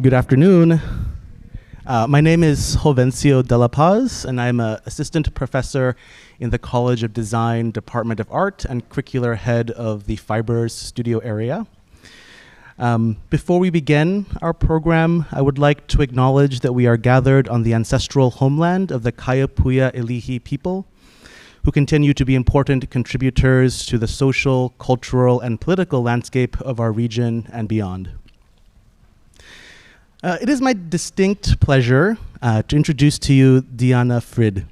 Good afternoon. My name is Jovencio de la Paz, and I'm an assistant professor in the College of Design, Department of Art, and curricular head of the Fibers studio area. Before we begin our program, I would like to acknowledge that we are gathered on the ancestral homeland of the Kayapuyá Ilihi people, who continue to be important contributors to the social, cultural, and political landscape of our region and beyond. It is my distinct pleasure to introduce to you Dianna Frid.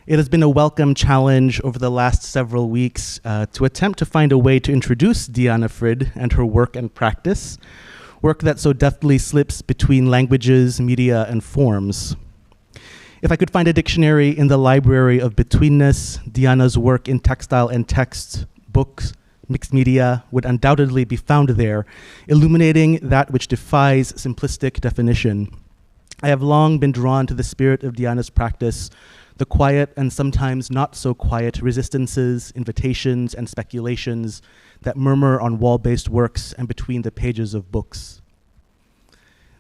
It has been a welcome challenge over the last several weeks to attempt to find a way to introduce Dianna Frid and her work and practice, work that so deftly slips between languages, media, and forms. If I could find a dictionary in the library of betweenness, Dianna's work in textile and text, books, mixed media would undoubtedly be found there, illuminating that which defies simplistic definition. I have long been drawn to the spirit of Dianna's practice, the quiet and sometimes not so quiet resistances, invitations, and speculations that murmur on wall-based works and between the pages of books.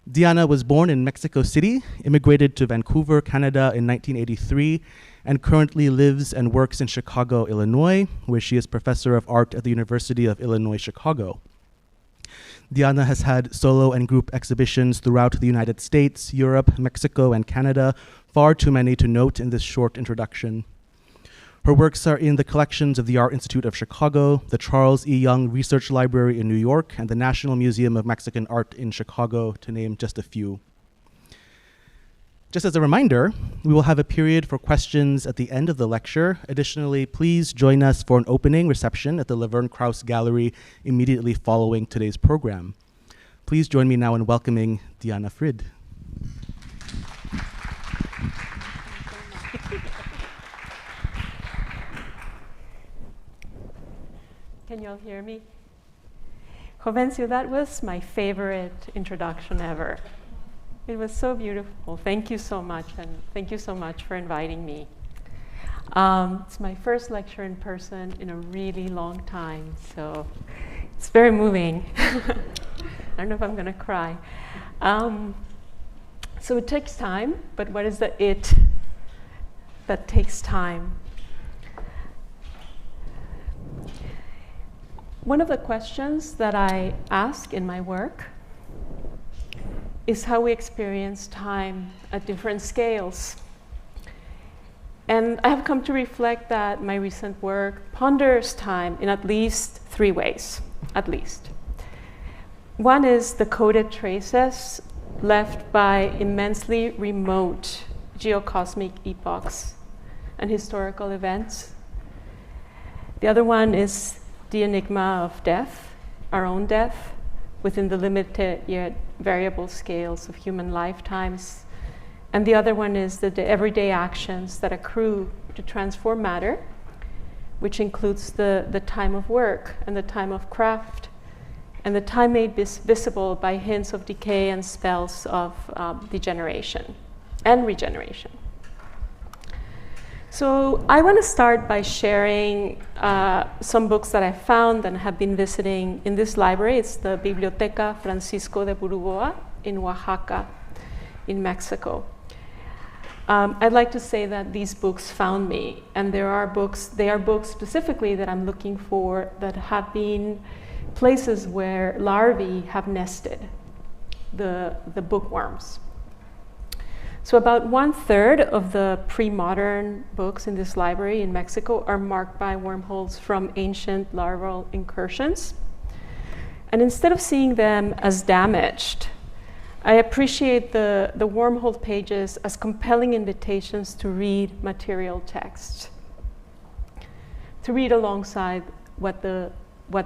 Dianna was born in Mexico City, immigrated to Vancouver, Canada in 1983, and currently lives and works in Chicago, Illinois, where she is professor of art at the University of Illinois, Chicago. Dianna has had solo and group exhibitions throughout the United States, Europe, Mexico, and Canada, far too many to note in this short introduction. Her works are in the collections of the Art Institute of Chicago, the Charles E. Young Research Library in New York, and the National Museum of Mexican Art in Chicago, to name just a few. Just as a reminder, we will have a period for questions at the end of the lecture. Additionally, please join us for an opening reception at the Laverne Krauss Gallery immediately following today's program. Please join me now in welcoming Dianna Frid. Can you all hear me? Jovencio, that was my favorite introduction ever. It was so beautiful. Thank you so much, and thank you so much for inviting me. It's my first lecture in person in a really long time, so it's very moving. I don't know if I'm going to cry. So it takes time, but what is the it that takes time? One of the questions that I ask in my work is how we experience time at different scales. And I have come to reflect that my recent work ponders time in at least three ways, at least. One is the coded traces left by immensely remote geocosmic epochs and historical events. The other one is the enigma of death, our own death, within the limited yet variable scales of human lifetimes. And the other one is the everyday actions that accrue to transform matter, which includes the time of work and the time of craft, and the time made visible by hints of decay and spells of degeneration and regeneration. So I want to start by sharing some books that I found and have been visiting in this library. It's the Biblioteca Francisco de Burgoa in Oaxaca, in Mexico. I'd like to say that these books found me, and they are books specifically that I'm looking for that have been places where larvae have nested, the bookworms. So about 1/3 of the pre-modern books in this library in Mexico are marked by wormholes from ancient larval incursions. And instead of seeing them as damaged, I appreciate the wormhole pages as compelling invitations to read material text, to read alongside what the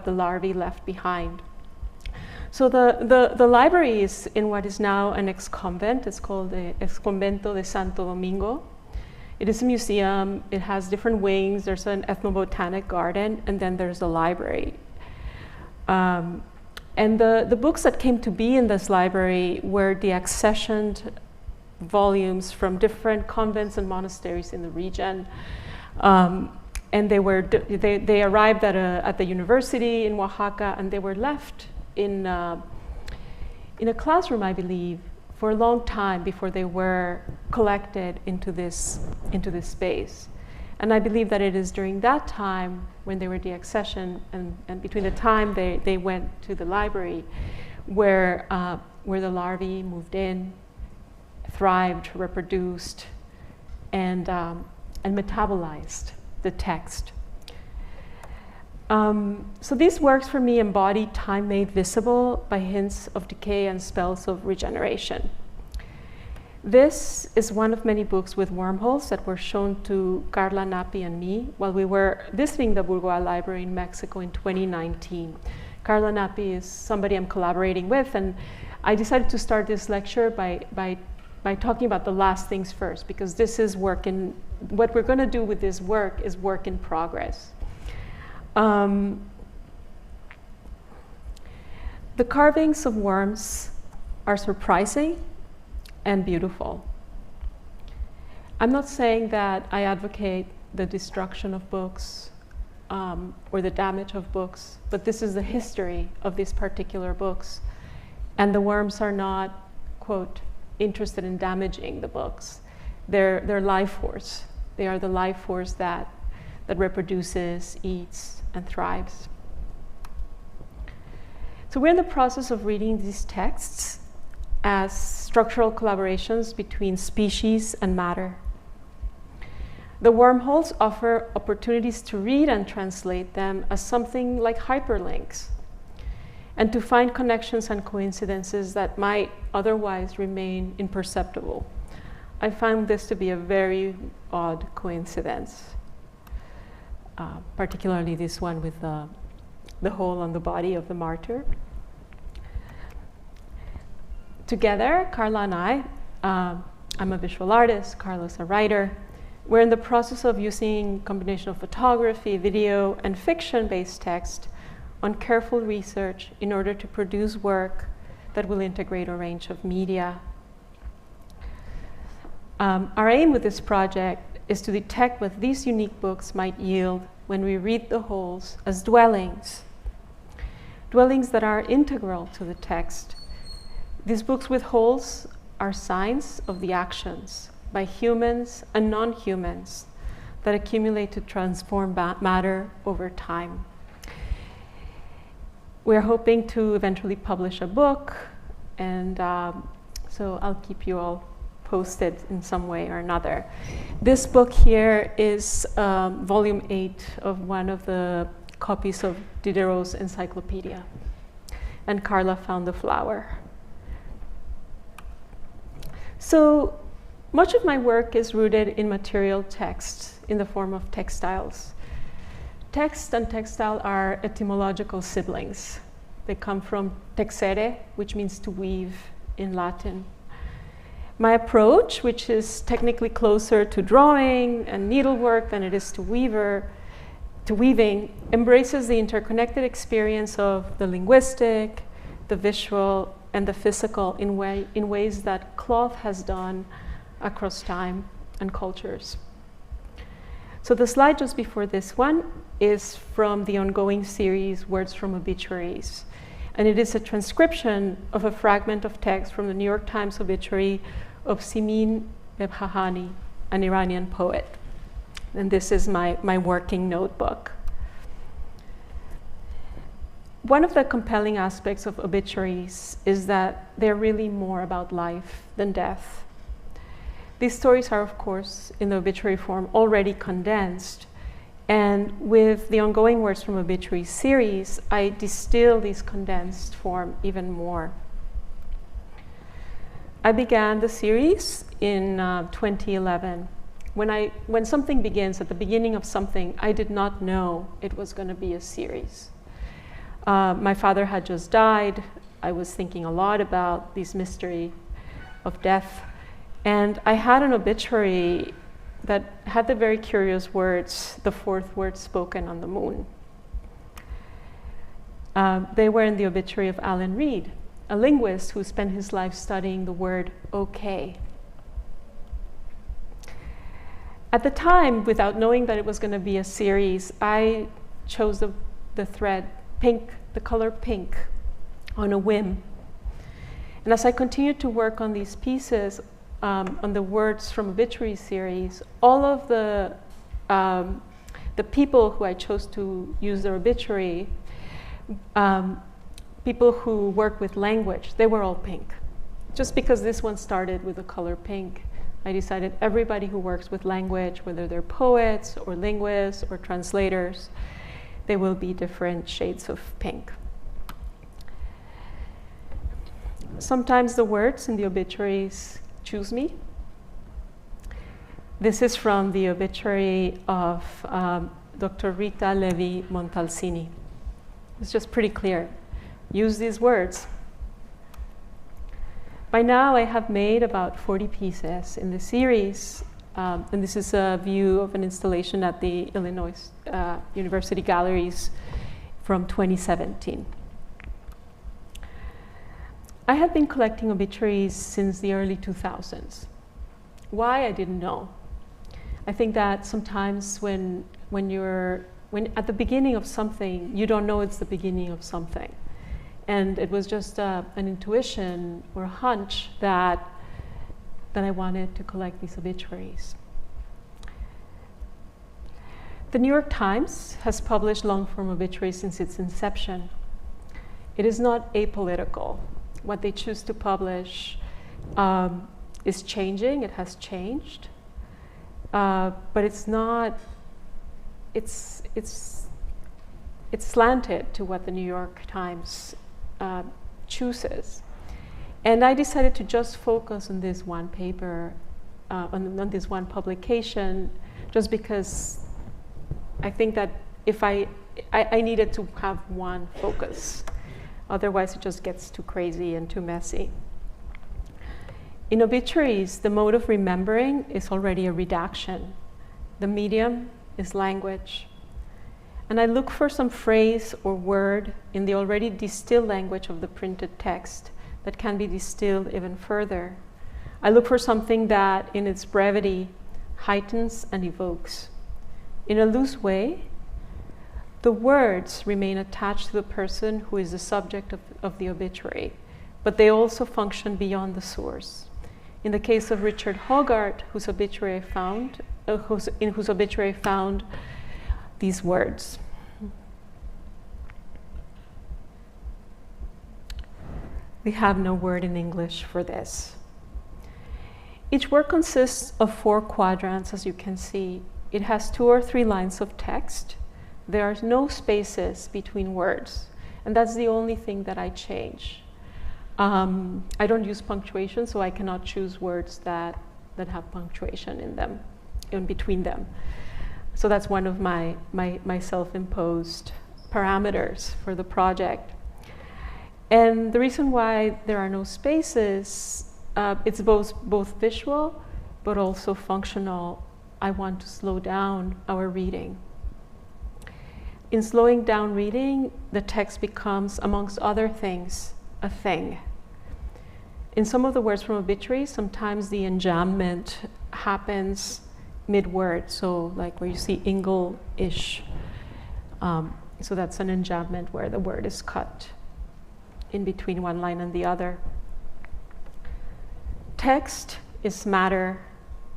larvae left behind. So the library is in what is now an ex-convent. It's called the Ex-Convento de Santo Domingo. It is a museum. It has different wings. There's an ethnobotanic garden, and then there's a library. And the books that came to be in this library were the accessioned volumes from different convents and monasteries in the region. And they arrived at the university in Oaxaca, and they were left in in a classroom, I believe, for a long time before they were collected into this space. And I believe that it is during that time when they were deaccessioned and between the time they went to the library where the larvae moved in, thrived, reproduced, and metabolized the text. So these works for me embody time made visible by hints of decay and spells of regeneration. This is one of many books with wormholes that were shown to Carla Nappi and me while we were visiting the Boulevard Library in Mexico in 2019. Carla Nappi is somebody I'm collaborating with, and I decided to start this lecture by talking about the last things first, because this is what we're going to do with this work is work in progress. The carvings of worms are surprising and beautiful. I'm not saying that I advocate the destruction of books or the damage of books, but this is the history of these particular books. And the worms are not, quote, interested in damaging the books. They're life force. They are the life force that reproduces, eats, and thrives. So we're in the process of reading these texts as structural collaborations between species and matter. The wormholes offer opportunities to read and translate them as something like hyperlinks, and to find connections and coincidences that might otherwise remain imperceptible. I found this to be a very odd coincidence. Particularly this one with the hole on the body of the martyr. Together, Carla and I, I'm a visual artist, Carla's a writer, we're in the process of using a combination of photography, video, and fiction-based text on careful research in order to produce work that will integrate a range of media. Our aim with this project is to detect what these unique books might yield when we read the holes as dwellings that are integral to the text. These books with holes are signs of the actions by humans and non-humans that accumulate to transform matter over time. We're hoping to eventually publish a book, and so I'll keep you all posted in some way or another. This book here is volume 8 of one of the copies of Diderot's encyclopedia. And Carla found the flower. So much of my work is rooted in material texts in the form of textiles. Text and textile are etymological siblings. They come from texere, which means to weave in Latin. My approach, which is technically closer to drawing and needlework than it is to weaving, embraces the interconnected experience of the linguistic, the visual, and the physical in ways that cloth has done across time and cultures. So the slide just before this one is from the ongoing series, Words from Obituaries. And it is a transcription of a fragment of text from the New York Times obituary of Simin Behbahani, an Iranian poet. And this is my working notebook. One of the compelling aspects of obituaries is that they're really more about life than death. These stories are, of course, in the obituary form already condensed. And with the ongoing Words from Obituaries series, I distill this condensed form even more. I began the series in 2011. When something begins, at the beginning of something, I did not know it was going to be a series. My father had just died. I was thinking a lot about this mystery of death. And I had an obituary that had the very curious words, the fourth word spoken on the moon. They were in the obituary of Alan Reed, a linguist who spent his life studying the word okay. At the time, without knowing that it was going to be a series, I chose the thread pink, the color pink, on a whim. And as I continued to work on these pieces, on the words from obituary series, all of the people who I chose to use their obituary, people who work with language, they were all pink. Just because this one started with the color pink, I decided everybody who works with language, whether they're poets or linguists or translators, they will be different shades of pink. Sometimes the words in the obituaries choose me. This is from the obituary of Dr. Rita Levi Montalcini. It's just pretty clear. Use these words. By now, I have made about 40 pieces in the series, and this is a view of an installation at the Illinois University Galleries from 2017. I had been collecting obituaries since the early 2000s. Why, I didn't know. I think that sometimes when at the beginning of something, you don't know it's the beginning of something. And it was just an intuition or a hunch that I wanted to collect these obituaries. The New York Times has published long-form obituaries since its inception. It is not apolitical. What they choose to publish is changing. It has changed. But it's not, it's slanted to what the New York Times chooses. And I decided to just focus on this one paper, on this one publication, just because I think that if I needed to have one focus. Otherwise, it just gets too crazy and too messy. In obituaries, the mode of remembering is already a redaction. The medium is language. And I look for some phrase or word in the already distilled language of the printed text that can be distilled even further. I look for something that, in its brevity, heightens and evokes. In a loose way, the words remain attached to the person who is the subject of the obituary, but they also function beyond the source. In the case of Richard Hogarth, whose obituary I found these words. We have no word in English for this. Each word consists of 4 quadrants, as you can see. It has 2 or 3 lines of text. There are no spaces between words, and that's the only thing that I change. I don't use punctuation, so I cannot choose words that have punctuation in them, in between them. So that's one of my self-imposed parameters for the project. And the reason why there are no spaces, it's both visual, but also functional. I want to slow down our reading. In slowing down reading, the text becomes, amongst other things, a thing. In some of the words from obituaries, sometimes the enjambment happens mid-word, so like where you see ingle-ish. So that's an enjambment where the word is cut in between one line and the other. Text is matter,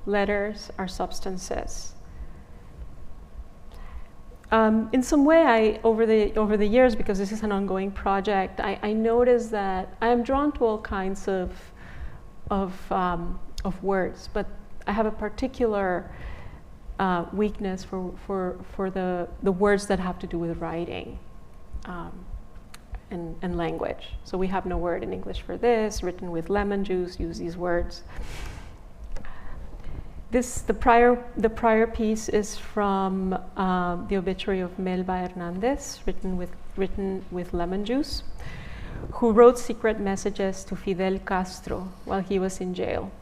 letters are substances. In some way, over the years, because this is an ongoing project, I noticed that I am drawn to all kinds of words, but I have a particular weakness for the words that have to do with writing and language. So we have no word in English for this. Written with lemon juice, use these words. The prior piece is from the obituary of Melba Hernandez, written with lemon juice, who wrote secret messages to Fidel Castro while he was in jail.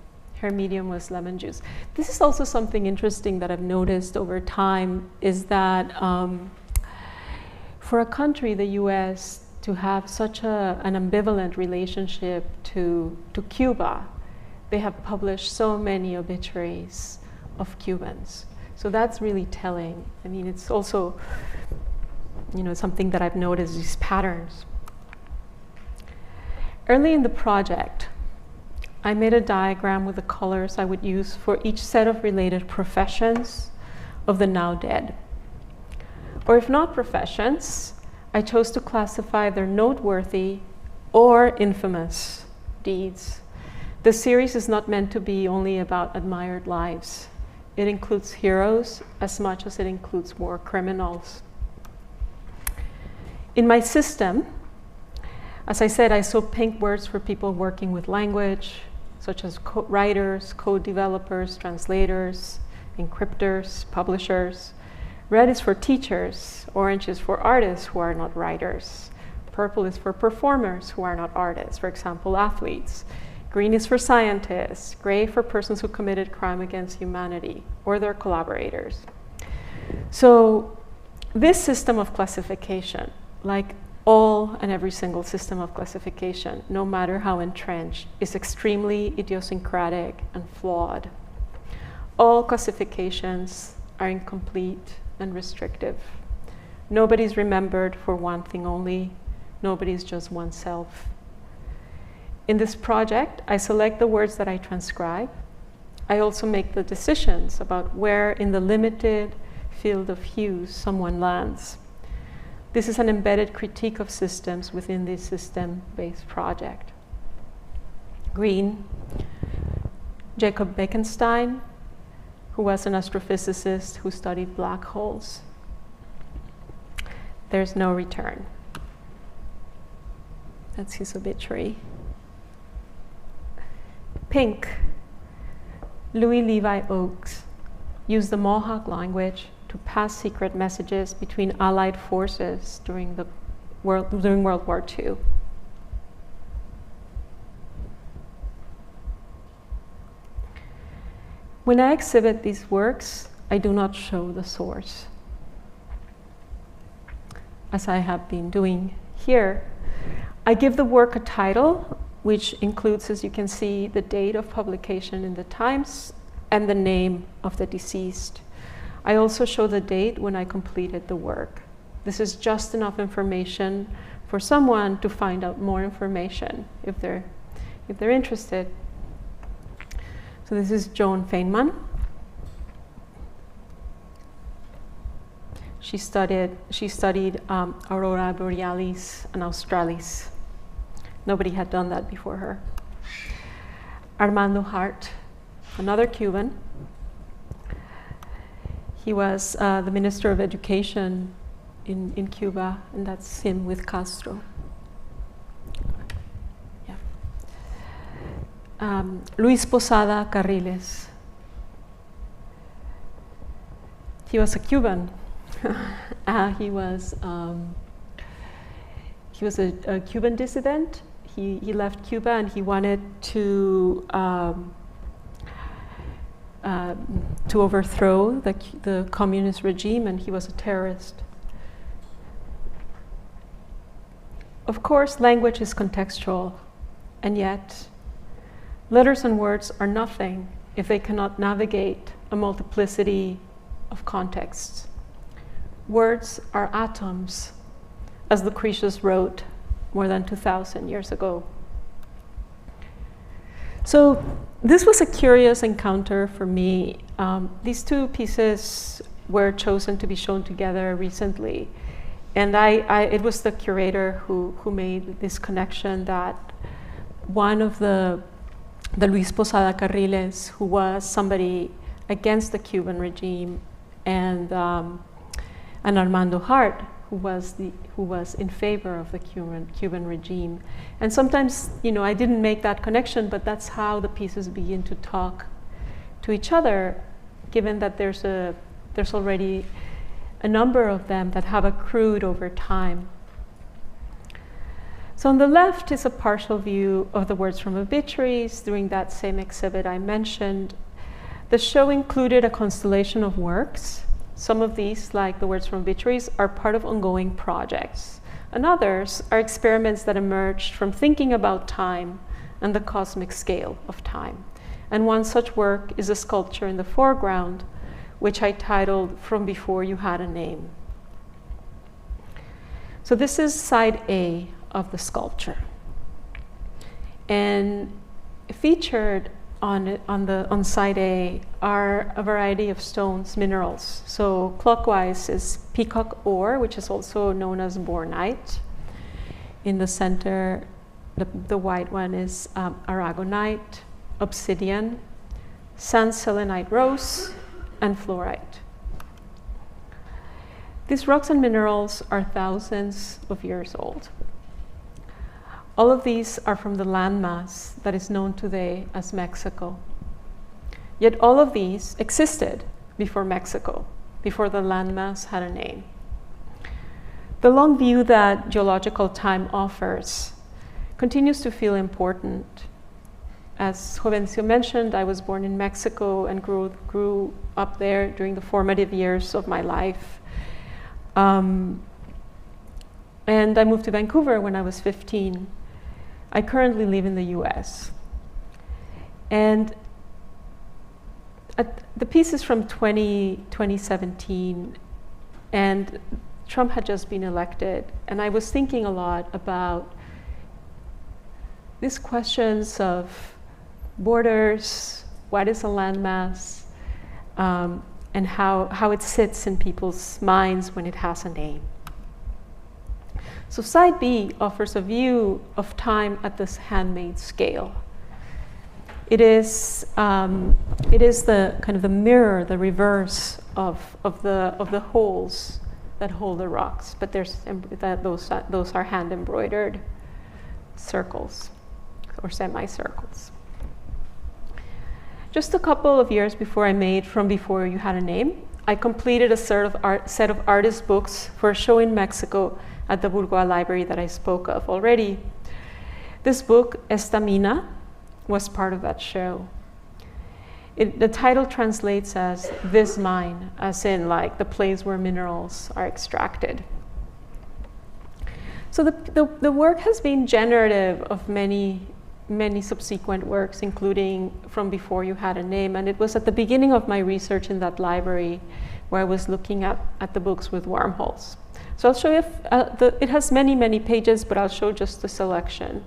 Her medium was lemon juice. This is also something interesting that I've noticed over time, is that for a country, the US, to have such an ambivalent relationship to Cuba, they have published so many obituaries of Cubans. So that's really telling. I mean, it's also, something that I've noticed, these patterns. Early in the project, I made a diagram with the colors I would use for each set of related professions of the now dead. Or if not professions, I chose to classify their noteworthy or infamous deeds. The series is not meant to be only about admired lives. It includes heroes as much as it includes war criminals. In my system, as I said, I saw pink words for people working with language, such as writers, code developers, translators, encryptors, publishers. Red is for teachers, orange is for artists who are not writers. Purple is for performers who are not artists, for example, athletes. Green is for scientists, gray for persons who committed crime against humanity or their collaborators. So this system of classification, like all and every single system of classification, no matter how entrenched, is extremely idiosyncratic and flawed. All classifications are incomplete and restrictive. Nobody's remembered for one thing only. Nobody's just oneself. In this project, I select the words that I transcribe. I also make the decisions about where in the limited field of hues someone lands. This is an embedded critique of systems within this system-based project. Green, Jacob Bekenstein, who was an astrophysicist who studied black holes. There's no return. That's his obituary. Pink, Louis Levi Oakes used the Mohawk language to pass secret messages between Allied forces during World War II. When I exhibit these works, I do not show the source, as I have been doing here. I give the work a title, which includes, as you can see, the date of publication in the Times and the name of the deceased. I also show the date when I completed the work. This is just enough information for someone to find out more information if they're interested. So this is Joan Feynman. She studied Aurora Borealis and Australis. Nobody had done that before her. Armando Hart, another Cuban. He was the Minister of Education in Cuba, and that's him with Castro. Yeah. Luis Posada Carriles. He was a Cuban. He was a Cuban dissident. He left Cuba and he wanted to overthrow the communist regime, and he was a terrorist. Of course, language is contextual, and yet letters and words are nothing if they cannot navigate a multiplicity of contexts. Words are atoms, as Lucretius wrote more than 2,000 years ago. So this was a curious encounter for me. These two pieces were chosen to be shown together recently. And it was the curator who made this connection that one of the Luis Posada Carriles, who was somebody against the Cuban regime, and Armando Hart, who was in favor of the Cuban regime. And sometimes, I didn't make that connection, but that's how the pieces begin to talk to each other, given that there's already a number of them that have accrued over time. So on the left is a partial view of the words from obituaries during that same exhibit I mentioned. The show included a constellation of works. Some of these, like the words from obituaries, are part of ongoing projects, and others are experiments that emerged from thinking about time and the cosmic scale of time. And one such work is a sculpture in the foreground, which I titled From Before You Had a Name. So this is side A of the sculpture. And featured on side A are a variety of stones, minerals. So clockwise is peacock ore, which is also known as bornite. In the center, the white one is aragonite, obsidian, sand selenite rose, and fluorite. These rocks and minerals are thousands of years old. All of these are from the landmass that is known today as Mexico. Yet all of these existed before Mexico, before the landmass had a name. The long view that geological time offers continues to feel important. As Jovencio mentioned, I was born in Mexico and grew up there during the formative years of my life. And I moved to Vancouver when I was 15. I currently live in the US. And the piece is from 2017, and Trump had just been elected. And I was thinking a lot about these questions of borders, what is a landmass, and how it sits in people's minds when it has a name. So side B offers a view of time at this handmade scale. It is the kind of the mirror, the reverse of the holes that hold the rocks, but those are hand embroidered circles or semicircles. Just a couple of years before I made From Before You Had a Name, I completed a set of artist books for a show in Mexico at the Boulevard library that I spoke of already. This book, Esta Mina, was part of that show. The title translates as This Mine, as in like the place where minerals are extracted. So the work has been generative of many subsequent works, including From Before You Had a Name. And it was at the beginning of my research in that library where I was looking at the books with wormholes. So I'll show you, it has many pages, but I'll show just a selection.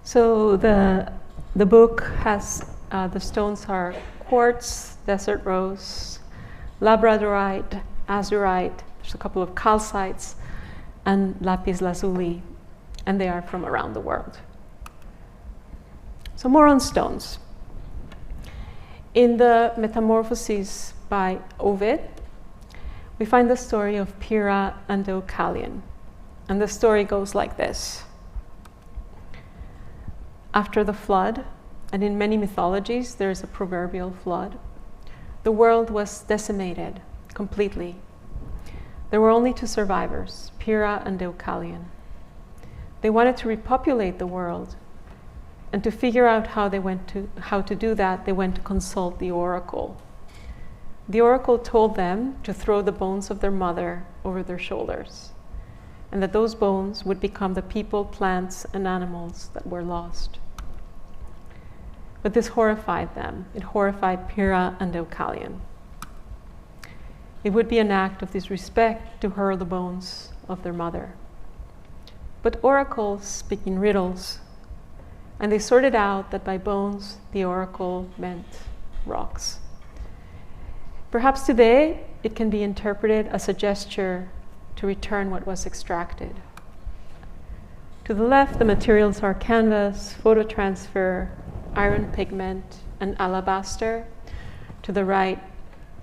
So the book has, the stones are quartz, desert rose, labradorite, azurite, there's a couple of calcites, and lapis lazuli, and they are from around the world. So more on stones. In the Metamorphoses by Ovid, we find the story of Pyrrha and Deucalion. And the story goes like this. After the flood, and in many mythologies there is a proverbial flood, the world was decimated completely. There were only two survivors, Pyrrha and Deucalion. They wanted to repopulate the world, and to figure out how to do that, they went to consult the oracle. The oracle told them to throw the bones of their mother over their shoulders, and that those bones would become the people, plants, and animals that were lost. But this horrified them. It horrified Pyrrha and Deucalion. It would be an act of disrespect to hurl the bones of their mother. But oracles speak in riddles, and they sorted out that by bones, the oracle meant rocks. Perhaps today, it can be interpreted as a gesture to return what was extracted. To the left, the materials are canvas, photo transfer, iron pigment, and alabaster. To the right,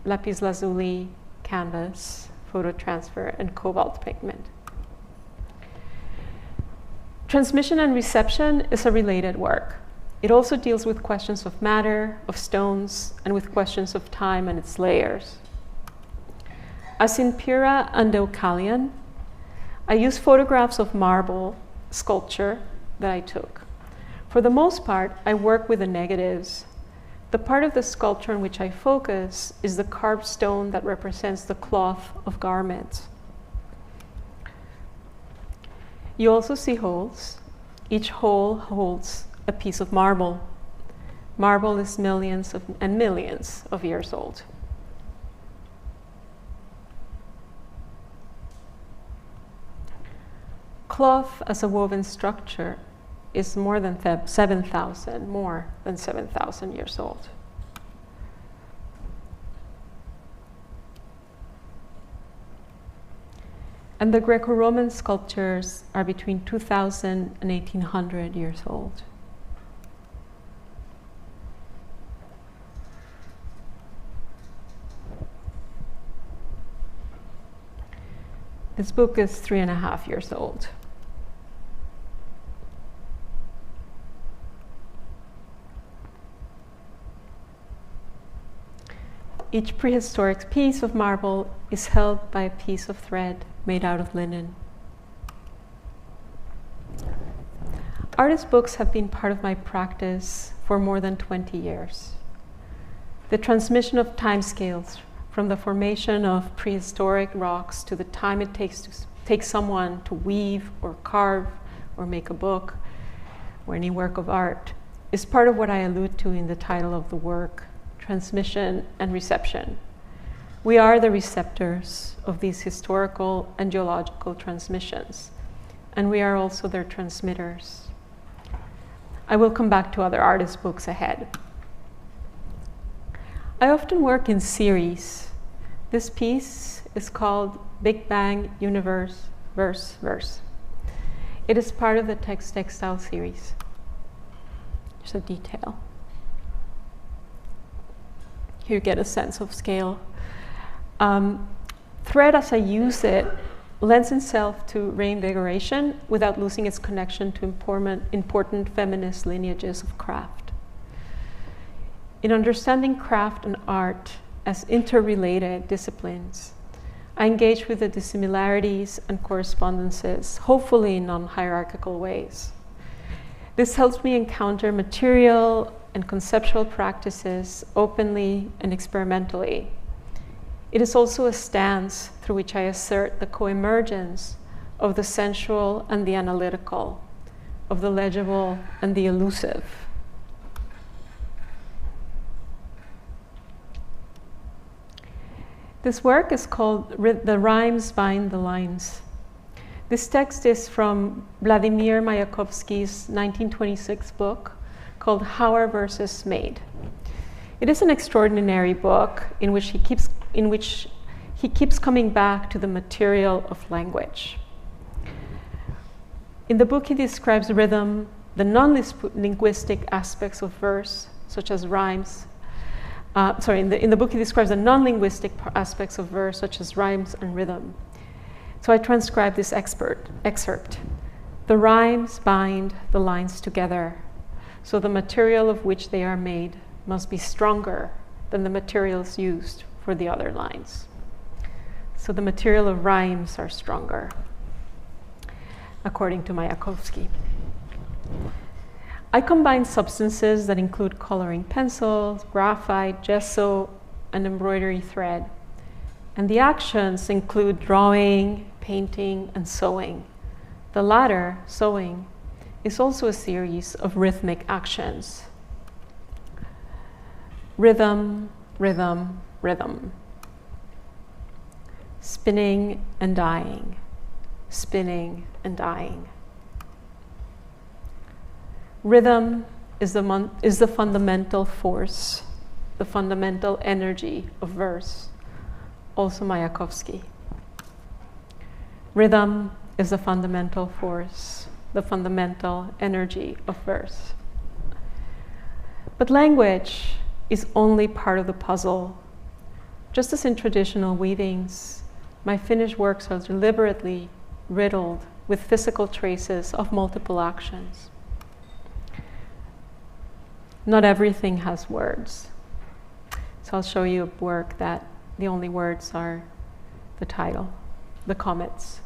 lapis lazuli, canvas, photo transfer, and cobalt pigment. Transmission and reception is a related work. It also deals with questions of matter, of stones, and with questions of time and its layers. As in Pyrrha and Deucalion, I use photographs of marble sculpture that I took. For the most part, I work with the negatives The part of the sculpture in which I focus is the carved stone that represents the cloth of garments. You also see holes. Each hole holds a piece of marble. Marble is millions and millions of years old. Cloth as a woven structure is more than 7,000 years old. And the Greco-Roman sculptures are between 2,000 and 1,800 years old. This book is 3.5 years old. Each prehistoric piece of marble is held by a piece of thread made out of linen. Artist books have been part of my practice for more than 20 years. The transmission of timescales from the formation of prehistoric rocks to the time it takes someone to weave or carve or make a book or any work of art is part of what I allude to in the title of the work, Transmission and Reception. We are the receptors of these historical and geological transmissions, and we are also their transmitters. I will come back to other artist books ahead. I often work in series. This piece is called Big Bang, Universe, Verse, Verse. It is part of the textile series. There's a detail. Here you get a sense of scale. Thread, as I use it, lends itself to reinvigoration without losing its connection to important feminist lineages of craft. In understanding craft and art as interrelated disciplines, I engage with the dissimilarities and correspondences, hopefully in non-hierarchical ways. This helps me encounter material and conceptual practices openly and experimentally. It is also a stance through which I assert the coemergence of the sensual and the analytical, of the legible and the elusive. This work is called The Rhymes Bind the Lines. This text is from Vladimir Mayakovsky's 1926 book called How Are Verses Made? It is an extraordinary book in which he keeps coming back to the material of language. In the book, he describes rhythm, the non-linguistic aspects of verse, such as rhymes. In the book, he describes the non-linguistic aspects of verse, such as rhymes and rhythm. So I transcribe this excerpt. The rhymes bind the lines together, so the material of which they are made must be stronger than the materials used for the other lines. So the material of rhymes are stronger, according to Mayakovsky. I combine substances that include coloring pencils, graphite, gesso, and embroidery thread. And the actions include drawing, painting, and sewing. The latter, sewing, is also a series of rhythmic actions. Rhythm, rhythm, rhythm. Spinning and dyeing, spinning and dyeing. Rhythm is the fundamental force, the fundamental energy of verse, also Mayakovsky. Rhythm is the fundamental force, the fundamental energy of verse. But language is only part of the puzzle. Just as in traditional weavings, my finished works are deliberately riddled with physical traces of multiple actions. Not everything has words. So I'll show you a work that the only words are the title, The Comets.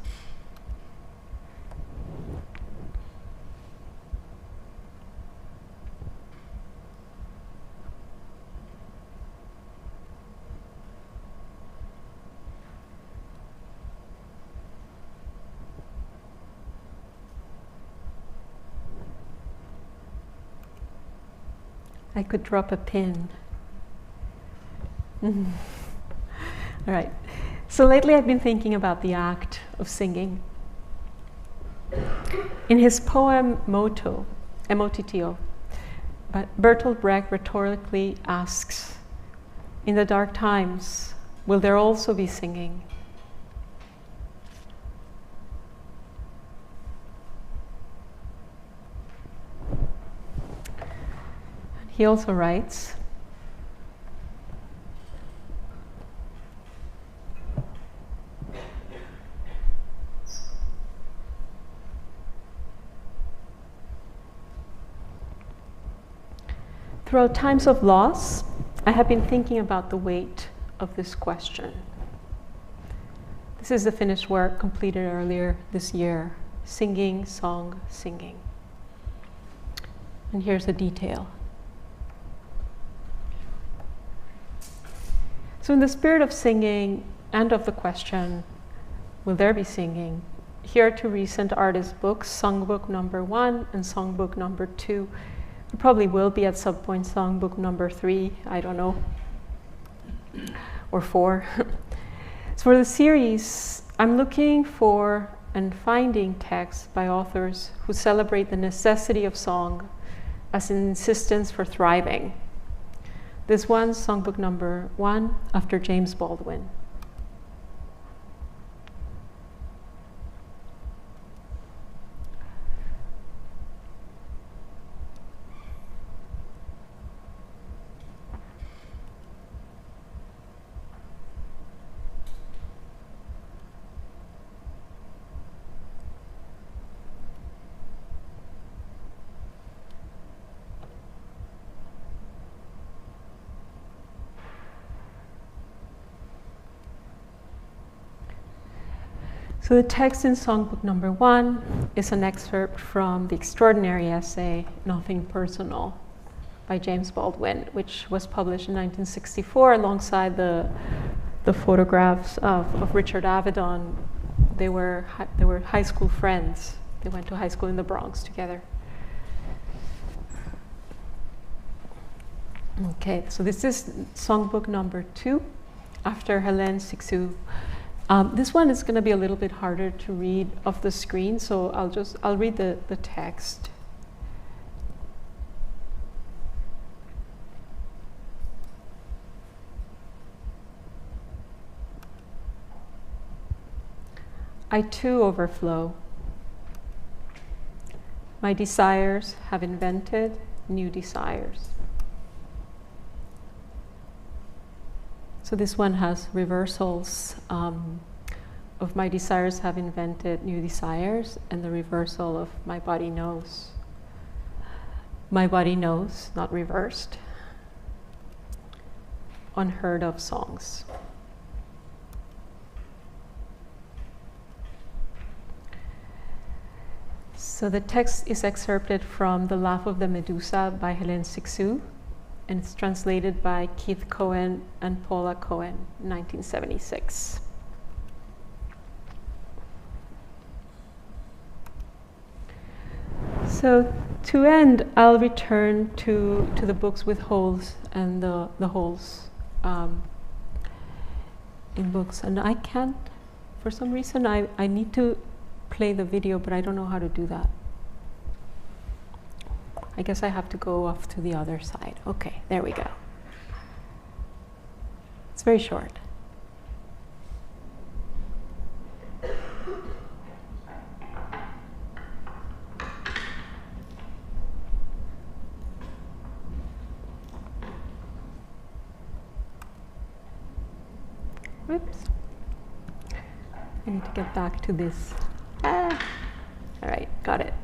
I could drop a pin. All right. So lately I've been thinking about the act of singing. In his poem Motto, M-O-T-T-O, Bertolt Brecht rhetorically asks, in the dark times, will there also be singing? He also writes, throughout times of loss, I have been thinking about the weight of this question. This is the finished work completed earlier this year, Singing, Song, Singing. And here's a detail. So in the spirit of singing and of the question, will there be singing? Here are two recent artist books, Songbook number 1 and Songbook number 2. There probably will be at some point Songbook number 3, I don't know, or 4. So for the series, I'm looking for and finding texts by authors who celebrate the necessity of song as an insistence for thriving. This one's Songbook number 1 after James Baldwin. So the text in Songbook number 1 is an excerpt from the extraordinary essay, Nothing Personal, by James Baldwin, which was published in 1964 alongside the photographs of Richard Avedon. They were high school friends. They went to high school in the Bronx together. Okay, so this is Songbook number 2 after Hélène Cixous. This one is going to be a little bit harder to read off the screen, so I'll read the text. I too overflow. My desires have invented new desires. So this one has reversals of my desires have invented new desires, and the reversal of my body knows. My body knows, not reversed. Unheard of songs. So the text is excerpted from The Laugh of the Medusa by Hélène Cixous, and it's translated by Keith Cohen and Paula Cohen, 1976. So to end, I'll return to the books with holes and the holes in books. And I can't, for some reason, I need to play the video, but I don't know how to do that. I guess I have to go off to the other side. Okay, there we go. It's very short. Whoops. I need to get back to this. All right, got it.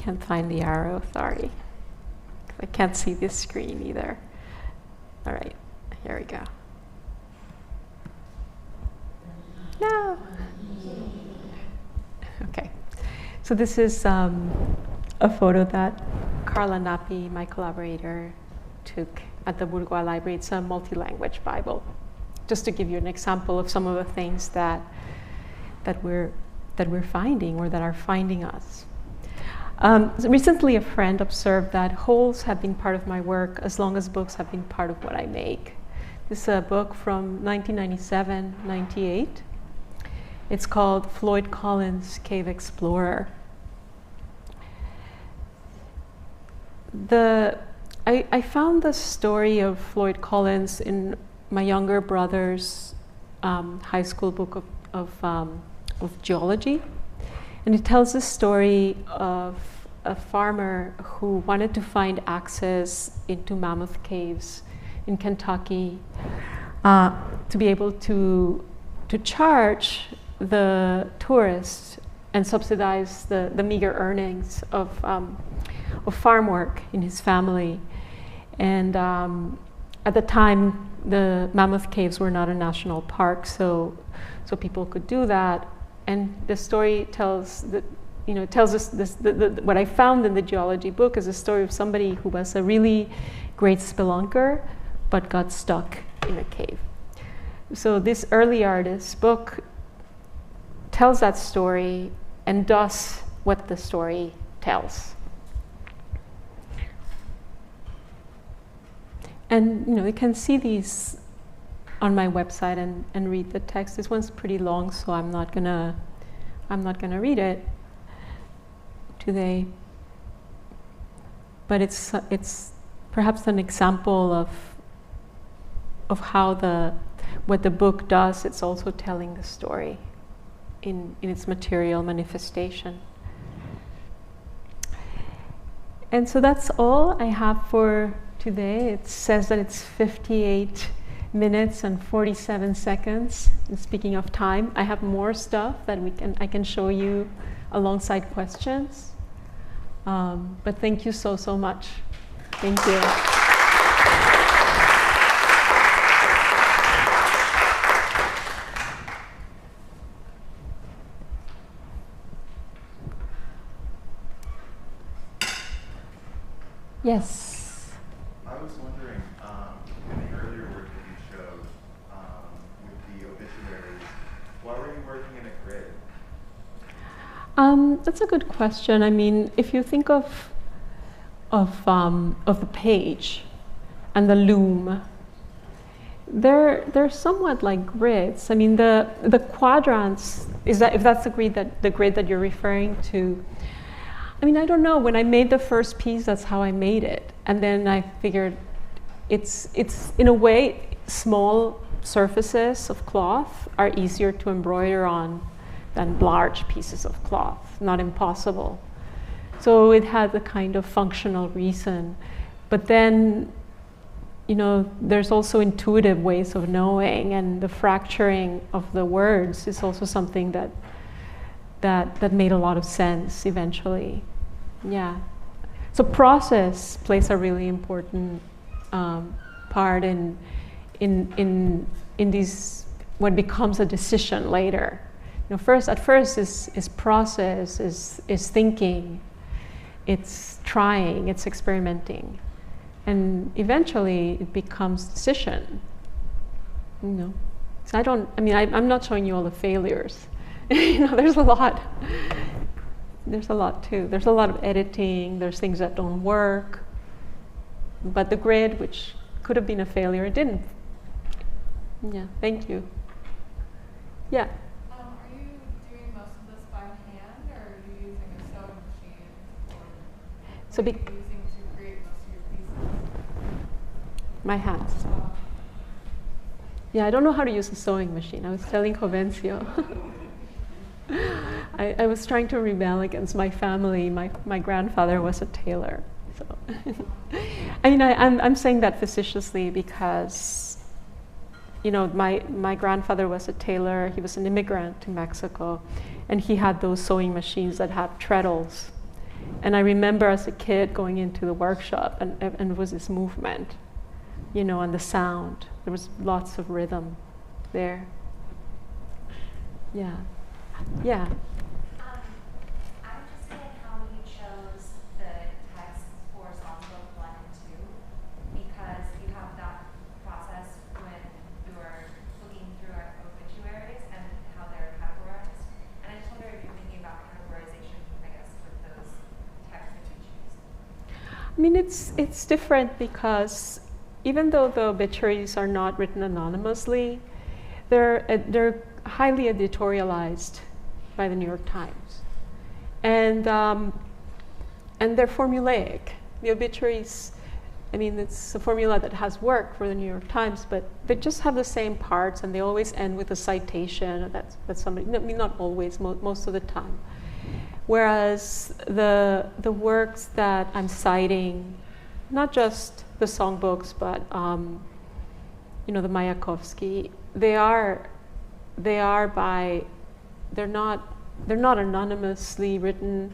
can't find the arrow, sorry. I can't see this screen either. All right, here we go. No. Okay, so this is a photo that Carla Nappi, my collaborator, took at the Bourgeois Library. It's a multi-language Bible, just to give you an example of some of the things that we're finding or that are finding us. Recently, a friend observed that holes have been part of my work as long as books have been part of what I make. This is a book from 1997-98. It's called Floyd Collins' Cave Explorer. I found the story of Floyd Collins in my younger brother's high school book of geology. And it tells the story of a farmer who wanted to find access into mammoth caves in Kentucky to be able to charge the tourists and subsidize the meager earnings of farm work in his family. And at the time, the mammoth caves were not a national park, so people could do that. And the story tells that, tells us this. What I found in the geology book is a story of somebody who was a really great spelunker, but got stuck in a cave. So this early artist book tells that story and does what the story tells. And you can see these on my website and read the text. This one's pretty long, so I'm not gonna read it today. But it's perhaps an example of how what the book does. It's also telling the story in its material manifestation. And so that's all I have for today. It says that it's 58 minutes and 47 seconds. And speaking of time, I have more stuff that I can show you alongside questions. But thank you so much. Thank you. Yes. I was wondering, in the earlier work that you showed with the obituaries, why were you working in a grid? That's a good question. I mean, if you think of the page and the loom, they're somewhat like grids. I mean, the quadrants, if that's the grid that you're referring to. I mean, I don't know. When I made the first piece, that's how I made it. And then I figured it's in a way, small surfaces of cloth are easier to embroider on than large pieces of cloth. Not impossible. So it had a kind of functional reason. But then, there's also intuitive ways of knowing, and the fracturing of the words is also something that made a lot of sense eventually. Yeah. So process plays a really important part in these, what becomes a decision later. At first is process, is thinking, it's trying, it's experimenting, and eventually it becomes decision. So I'm not showing you all the failures. There's a lot. There's a lot too. There's a lot of editing. There's things that don't work. But the grid, which could have been a failure, it didn't. Yeah. Thank you. Yeah. Are you doing most of this by hand, or are you using a sewing machine? Or what are you using to create most of your pieces? My hands. Yeah, I don't know how to use a sewing machine. I was telling Jovencio. I was trying to rebel against my family. My grandfather was a tailor. So I'm saying that facetiously because, my grandfather was a tailor. He was an immigrant to Mexico, and he had those sewing machines that have treadles. And I remember as a kid going into the workshop, and it was this movement, you know, and the sound. There was lots of rhythm there. Yeah. Yeah. I'm interested in how you chose the text for Songbook 1 and 2, because you have that process when you're looking through our obituaries and how they're categorized. And I just wonder if you're thinking about categorization, I guess, with those texts that you choose. I mean, it's different because even though the obituaries are not written anonymously, they're highly editorialized by the New York Times, and they're formulaic. The obituaries, I mean, it's a formula that has worked for the New York Times, but they just have the same parts, and they always end with a citation that somebody. I mean, not always, most of the time. Whereas the works that I'm citing, not just the songbooks, but you know, the Mayakovsky, they're not anonymously written.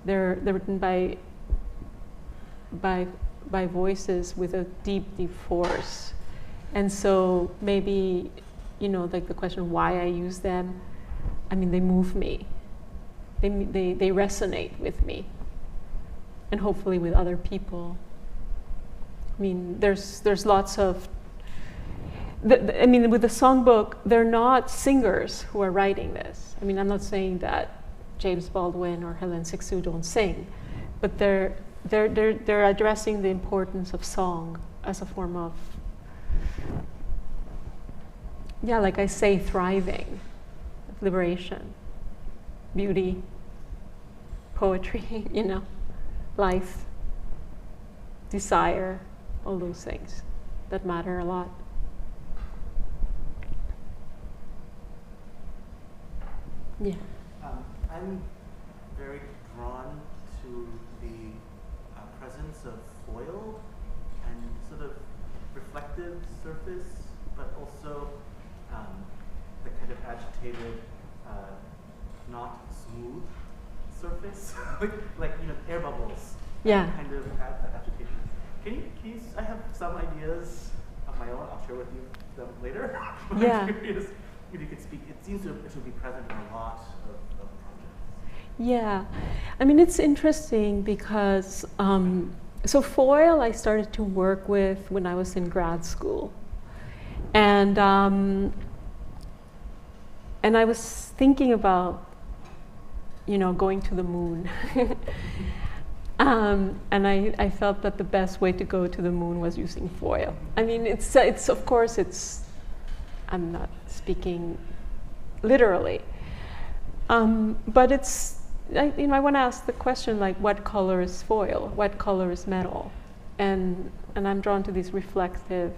They're written by voices with a deep force. And so maybe, you know, like the question why I use them, I mean, they move me. They resonate with me, and hopefully with other people. I mean, there's lots of. I mean, with the songbook, they're not singers who are writing this. I mean, I'm not saying that James Baldwin or Helen Sixu don't sing, but they're addressing the importance of song as a form of, yeah, like I say, thriving, liberation, beauty, poetry, you know, life, desire, all those things that matter a lot. Yeah. I'm very drawn to the presence of foil and sort of reflective surface, but also the kind of agitated, not smooth surface, like you know, air bubbles. Yeah. Kind of agitation. Can you? I have some ideas of my own. I'll share with you them later. Yeah. I'm curious if you could speak. It seems to be present in a lot of projects. Yeah, I mean, it's interesting because so foil I started to work with when I was in grad school, and I was thinking about, you know, going to the moon. And I felt that the best way to go to the moon was using foil. I mean, it's of course I'm not speaking literally, but I want to ask the question, like, what color is foil? What color is metal? And I'm drawn to these reflective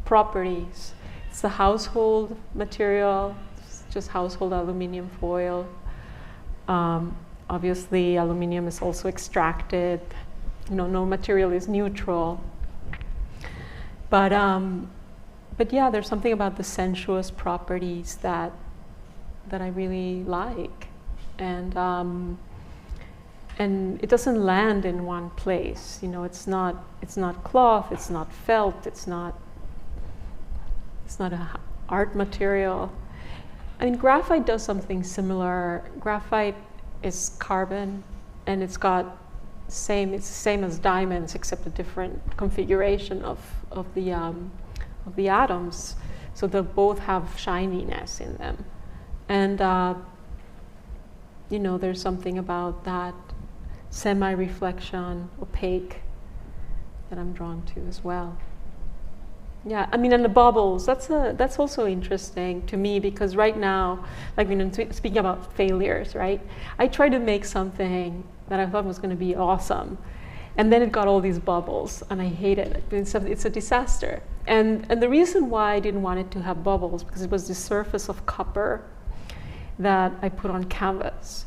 properties. It's the household material, it's just household aluminum foil. Obviously, aluminum is also extracted. You know, no material is neutral. But yeah, there's something about the sensuous properties that I really like, and it doesn't land in one place. You know, it's not cloth, it's not felt, it's not an art material. I mean, graphite does something similar. Graphite is carbon, and it's the same as diamonds, except a different configuration of the atoms, so they both have shininess in them, and you know, there's something about that semi-reflection, opaque, that I'm drawn to as well. Yeah, I mean, and the bubbles, that's also interesting to me, because right now, like, speaking about failures, right? I tried to make something that I thought was going to be awesome, and then it got all these bubbles, and I hated it. It's a disaster. And the reason why I didn't want it to have bubbles, because it was the surface of copper that I put on canvas.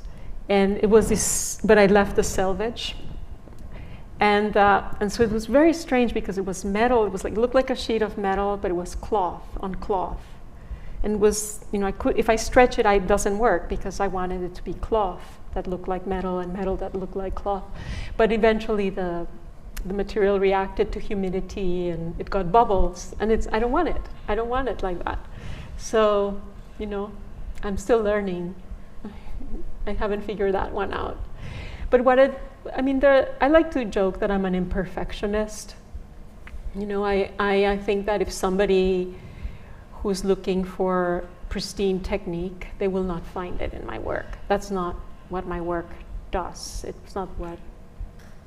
And it was this, but I left the selvage. And so it was very strange, because it was metal. It was like, looked like a sheet of metal, but it was cloth on cloth. And it was, you know, if I stretch it, it doesn't work, because I wanted it to be cloth. that looked like metal and metal that looked like cloth. But eventually the material reacted to humidity and it got bubbles, and I don't want it. I don't want it like that. So, you know, I'm still learning. I haven't figured that one out. But I like to joke that I'm an imperfectionist. You know, I think that if somebody who's looking for pristine technique, they will not find it in my work. That's not what my work does. It's not what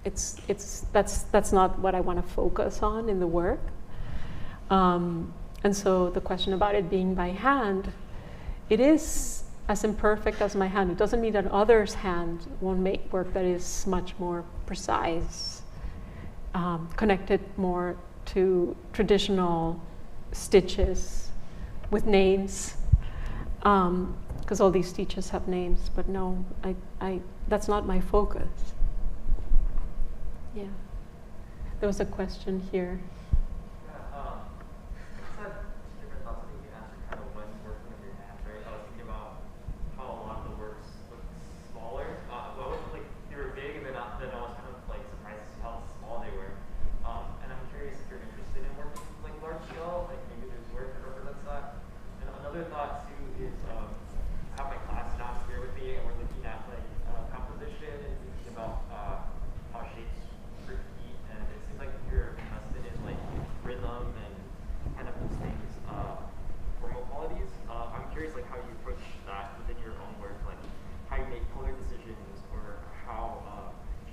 that's not what I want to focus on in the work. And so the question about it being by hand, it is as imperfect as my hand. It doesn't mean that others' hand won't make work that is much more precise, connected more to traditional stitches with names, because all these stitches have names. But no, that's not my focus. Yeah. There was a question here. Yeah, I just had different thoughts. I think you answered kind of when working with your hands, right? I was thinking about how a lot of the works look smaller. Well, like they were big, and then I was kind of like surprised to see how small they were. And I'm curious if you're interested in working like large scale, like maybe there's work that represents that. And another thought too is I have my class downstairs with me, and we're looking at like composition and thinking about how shapes repeat, and it seems like you're invested in like rhythm and kind of those things, formal qualities. I'm curious like how you approach that within your own work, like how you make color decisions or how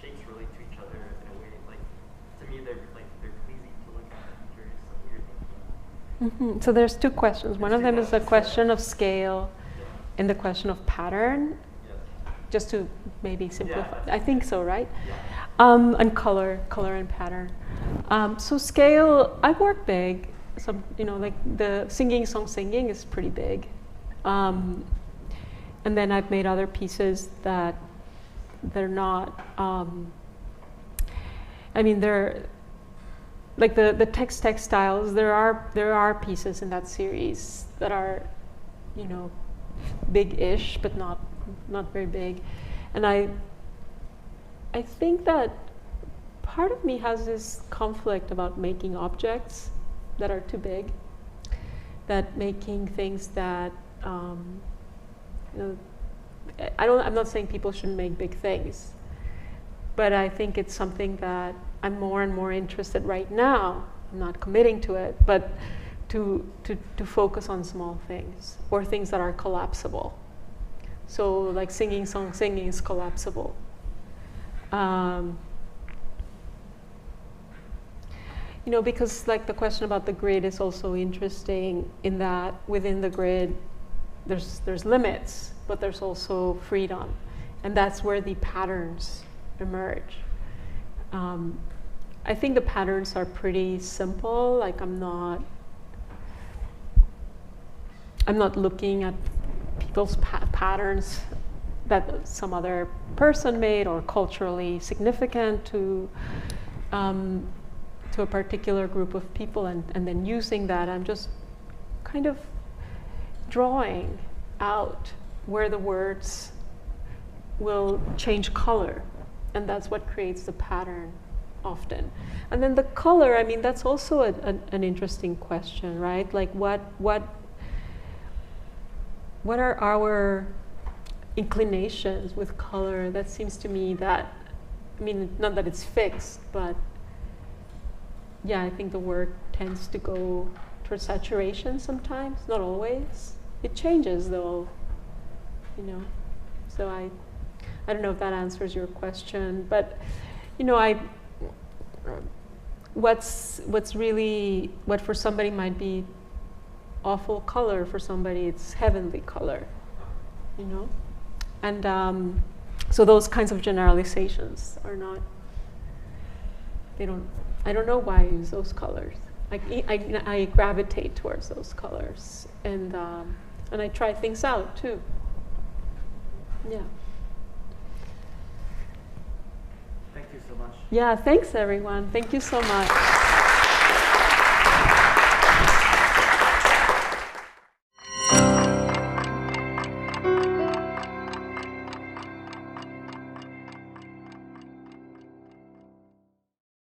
shapes relate to each other in a way. Like to me, they're pleasing to look at. I'm curious what you're thinking. So there's two questions. One of them is the question of scale and the question of pattern. Just to maybe simplify. I think so, right? And color and pattern. So scale, I work big. Some, you know, like the song singing is pretty big. And then I've made other pieces that they're not, they're like the textiles. There are pieces in that series that are, you know, big-ish, but not very big. And I think that part of me has this conflict about making objects that are too big, that making things that, you know, I'm not saying people shouldn't make big things, but I think it's something that I'm more and more interested right now. I'm not committing to it, but to focus on small things or things that are collapsible. So like song singing is collapsible. You know, because like the question about the grid is also interesting in that within the grid, there's limits, but there's also freedom. And that's where the patterns emerge. I think the patterns are pretty simple. Like I'm not looking at people's patterns that some other person made or culturally significant to a particular group of people and then using that. I'm just kind of drawing out where the words will change color, and that's what creates the pattern often. And then the color, I mean, that's also an interesting question, right? Like what are our inclinations with color? That seems to me that, I mean, not that it's fixed, but yeah, I think the work tends to go towards saturation sometimes, not always. It changes though, you know. So I don't know if that answers your question, but you know, what for somebody might be awful color, for somebody it's heavenly color, you know? And so those kinds of generalizations are not, I don't know why I use those colors. I gravitate towards those colors, and I try things out too. Yeah. Thank you so much. Yeah, thanks everyone. Thank you so much.